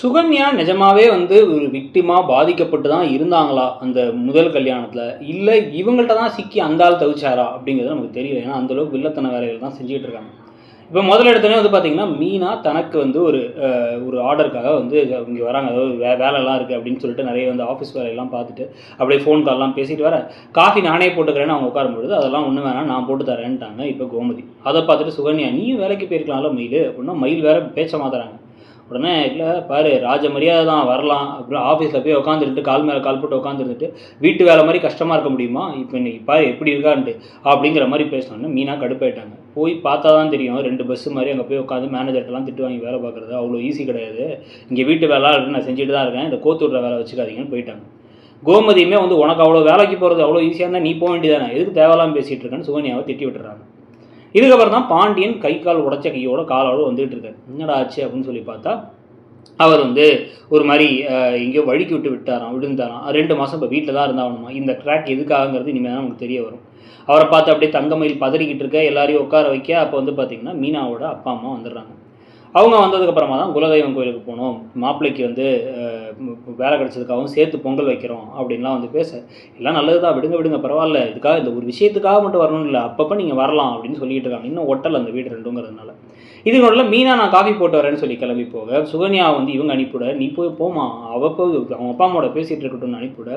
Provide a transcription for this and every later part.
சுகன்யா நிஜமாவே வந்து ஒரு விக்டிமா பாதிக்கப்பட்டு தான் இருந்தாங்களா அந்த முதல் கல்யாணத்துல? இல்ல இவங்கள்ட்ட தான் சிக்கி அந்த ஆள் தவிச்சாரா? அப்படிங்கிறது நமக்கு தெரியல. ஏன்னா அந்த அளவுக்கு வில்லத்தன வேலைகள் தான் செஞ்சுட்டு இருக்காங்க. இப்ப முதல்ல எடுத்தோனே வந்து பார்த்தீங்கன்னா, மீனா தனக்கு வந்து ஒரு ஆர்டருக்காக வந்து இங்க வராங்க. அதாவது வேலைலாம் இருக்கு அப்படின்னு சொல்லிட்டு நெறைய வந்து ஆஃபீஸ் வேலையெல்லாம் பார்த்துட்டு, அப்படியே ஃபோன் கால்லாம் பேசிட்டு வரேன். காஃபி நானே போட்டுக்கிறேன்னு அவங்க உட்காரும்பொழுது, அதெல்லாம் ஒண்ணும் வேணாம் நான் போட்டு தரேன்ட்டாங்க இப்ப கோமதி. அத பார்த்துட்டு சுகன்யா, "நீயும் வேலைக்கு போயிருக்கலாம்ல மயிலு" அப்படின்னா, மயில் வேற பேச்ச மாத்துறாங்க. உடனே இல்ல பாரு ராஜ மரியாதை தான் வரலாம். அப்புறம் ஆஃபீஸில் போய் உட்காந்துருந்துட்டு கால் மேலே கால் போட்டு உட்காந்துருந்துட்டு வீட்டு வேலை மாதிரி கஷ்டமாக இருக்க முடியுமா? இப்போ நீ பாரு எப்படி இருக்கான்ட்டு அப்படிங்கிற மாதிரி பேசினோன்னே மீனா கடுப்பாயிட்டாங்க. போய் பார்த்தா தான் தெரியும் 2 பஸ்ஸு மாதிரி அங்கே போய் உட்காந்து மேனேஜர்ட்டெல்லாம் திட்டு வாங்கி வேலை பார்க்குறது அவ்வளோ ஈஸி கிடையாது. இங்கே வீட்டு வேலை நான் செஞ்சுட்டு தான் இருக்கேன். இந்த கோத்து விட்ற வேலை வச்சுக்காதீங்கன்னு போயிட்டாங்க. கோமதியுமே வந்து உனக்கு அவ்வளோ வேலைக்கு போகிறது அவ்வளோ ஈஸியாக இருந்தால் நீ போக வேண்டியதானே, எதுக்கு தேவையில்லாமல் பேசிகிட்டு இருக்கேன்னு சுகன்யாவை திட்டி விட்டுறாங்க. இதுக்கப்புறம் தான் பாண்டியன் கை கால் உடச்ச கையோட காலோடு வந்துட்டு இருக்காரு. என்னடா ஆச்சு அப்படின்னு சொல்லி பார்த்தா அவர் வந்து ஒரு மாதிரி எங்கேயோ வழுக்கி விழுந்தாராம். 2 மாதம் இப்போ வீட்டில் தான் இருந்தாகணுமா. இந்த ட்ராக் எதுக்காகங்கிறது இனிமேல் தான் நமக்கு தெரிய வரும். அவரை பார்த்து அப்படியே தங்கமயில் பதறிக்கிட்டு இருக்க எல்லாரையும் உட்கார வைக்க அப்போ வந்து பார்த்திங்கன்னா மீனாவோட அப்பா அம்மா வந்துடுறாங்க. அவங்க வந்ததுக்கப்புறமா தான் குலதெய்வம் கோயிலுக்கு போனோம், மாப்பிள்ளைக்கு வந்து வேலை கிடச்சதுக்காகவும் சேர்த்து பொங்கல் வைக்கிறோம் அப்படின்லாம் வந்து பேச, எல்லாம் நல்லது தான், விடுங்க பரவாயில்ல, இதுக்காக இந்த ஒரு விஷயத்துக்காக மட்டும் வரணும்னு இல்லை, அப்பப்போ நீங்கள் வரலாம் அப்படின்னு சொல்லிட்டு இருக்காங்க. இன்னும் ஒட்டல் அந்த வீடு ரெண்டுங்கிறதுனால. இதுக்கு மீனா நான் காஃபி போட்டு வரேன்னு சொல்லி கிளம்பி போக சுகன்யா வந்து இவங்க அனுப்பிவிட, நீ போய் போமா அவள் போய் அவங்க அப்பா அம்மாவோட பேசிகிட்டு இருக்கட்டும்னு அனுப்பிவிட,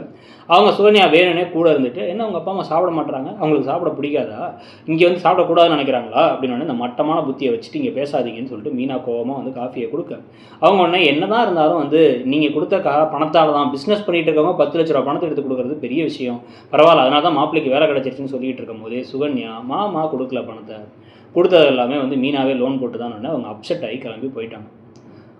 அவங்க சுகன்யா வேணும்னே கூட இருந்துட்டு, என்ன அவங்க அப்பா அம்மா சாப்பிட மாட்டுறாங்க, அவங்களுக்கு சாப்பிட பிடிக்காதா, இங்கே வந்து சாப்பிடக்கூடாதுன்னு நினைக்கிறாங்களா அப்படின்னு இந்த மட்டமான புத்தியை வச்சுட்டு இங்கே பேசாதீங்கன்னு சொல்லிட்டு மீனா கோவமாக வந்து காஃபியை கொடுக்க, அவங்க உடனே என்ன தான் இருந்தாலும் வந்து நீங்கள் கொடுத்த பணத்தால் தான் பிஸ்னஸ் பண்ணிகிட்டு இருக்கவங்க 10 லட்ச ரூபா பணத்தை எடுத்து கொடுக்குறது பெரிய விஷயம், பரவாயில்ல அதனால தான் மாப்பிள்ளைக்கு வேலை கிடச்சிருச்சுன்னு சொல்லிட்டு இருக்கும் போதே சுகன்யா மாமா கொடுக்கல பணத்தை, கொடுத்தது எல்லாமே வந்து மீனாவே லோன் போட்டு தான் அவங்க அப்செட் ஆகி கிளம்பி போயிட்டாங்க.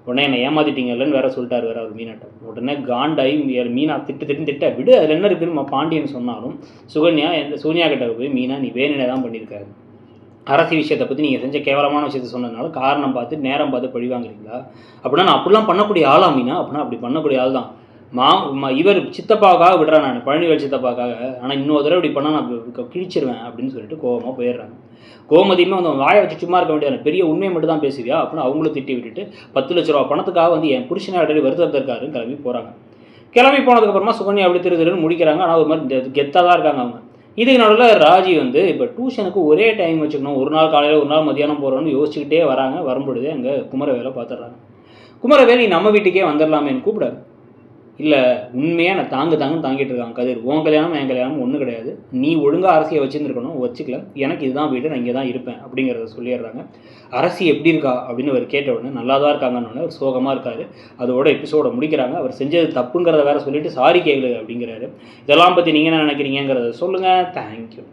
உடனே என்னை ஏமாத்திட்டீங்கல்லன்னு வேற சொல்லிட்டார் வேற அவர் மீனாட்ட. உடனே காண்டாகி மீனா திட்ட விடு அதில் என்ன இருக்குன்னு பாண்டியன் சொன்னாலும் சோனியா கிட்ட போய் மீனா நீ வேணுனே தான் பண்ணியிருக்காரு, அரசு விஷயத்தை பற்றி நீங்கள் செஞ்ச கேவலமான விஷயத்தை சொன்னதுனால காரணம் பார்த்து நேரம் பார்த்து பழி வாங்குறீங்களா அப்படின்னா, நான் அப்படிலாம் பண்ணக்கூடிய ஆளா மீனா அப்படின்னா அப்படி பண்ணக்கூடிய ஆள் தான் இவர் சித்தப்பாவுக்காக விடுறேன் நான் பழனிவேல் சித்தப்பாவுக்காக, ஆனால் இன்னொரு தடவை இப்படி பண்ணால் நான் கிழிச்சிருவேன் அப்படின்னு சொல்லிட்டு கோவமாக போயிடுறாங்க. கோமதியுமே வந்து வாயை வச்சு சும்மா இருக்க வேண்டியது, பெரிய உண்மையை மட்டும் தான் பேசுவியா அப்படின்னு அவங்களும் திட்டி விட்டுட்டு 10 லட்ச ரூபா பணத்துக்காக வந்து என் புருஷனை ஆல்ரெடி வருத்தத்தில் இருக்காருன்னு கிளம்பி போகிறாங்க. கிளம்பி போனதுக்கப்புறமா சுகன்யா அப்படி திருன்னு முடிக்கிறாங்க. ஆனால் ஒரு மாதிரி கெத்தாக தான் இருக்காங்க அவங்க. இதுக்கு நடுவில் ராஜி வந்து இப்போ டியூஷனுக்கு ஒரே டைம் வச்சுக்கணும், ஒரு நாள் காலையில் ஒரு நாள் மதியானம் போகிறோன்னு யோசிச்சுக்கிட்டே வராங்க. வரும்பொழுதே அங்கே குமரவேலை பார்த்துட்றாங்க. குமரவேல் நீ நம்ம வீட்டுக்கே வந்துடலாமேன்னு கூப்பிட, இல்லை உண்மையாக நான் தாங்குன்னு தாங்கிட்டு இருக்காங்க. கதிர் உன் கல்யாணம் என் கல்யாணம் ஒன்றும் கிடையாது, நீ ஒழுங்காக அரசியை வச்சுருந்துருக்கணும், வச்சுக்கல, எனக்கு இதுதான் வீடு, நான் இங்கே தான் இருப்பேன் அப்படிங்கிறத சொல்லிடுறாங்க. அரசி எப்படி இருக்கா அப்படின்னு அவர் கேட்ட உடனே நல்லா தான் இருக்காங்கன்னு அவர் சோகமாக இருக்கார். அதோட எபிசோட முடிக்கிறாங்க. அவர் செஞ்சது தப்புங்கிறத வேறு சொல்லிவிட்டு சாரி கேளு அப்படிங்கிறாரு. இதெல்லாம் பற்றி நீங்கள் என்ன நினைக்கிறீங்கிறத சொல்லுங்கள். தேங்க்யூ.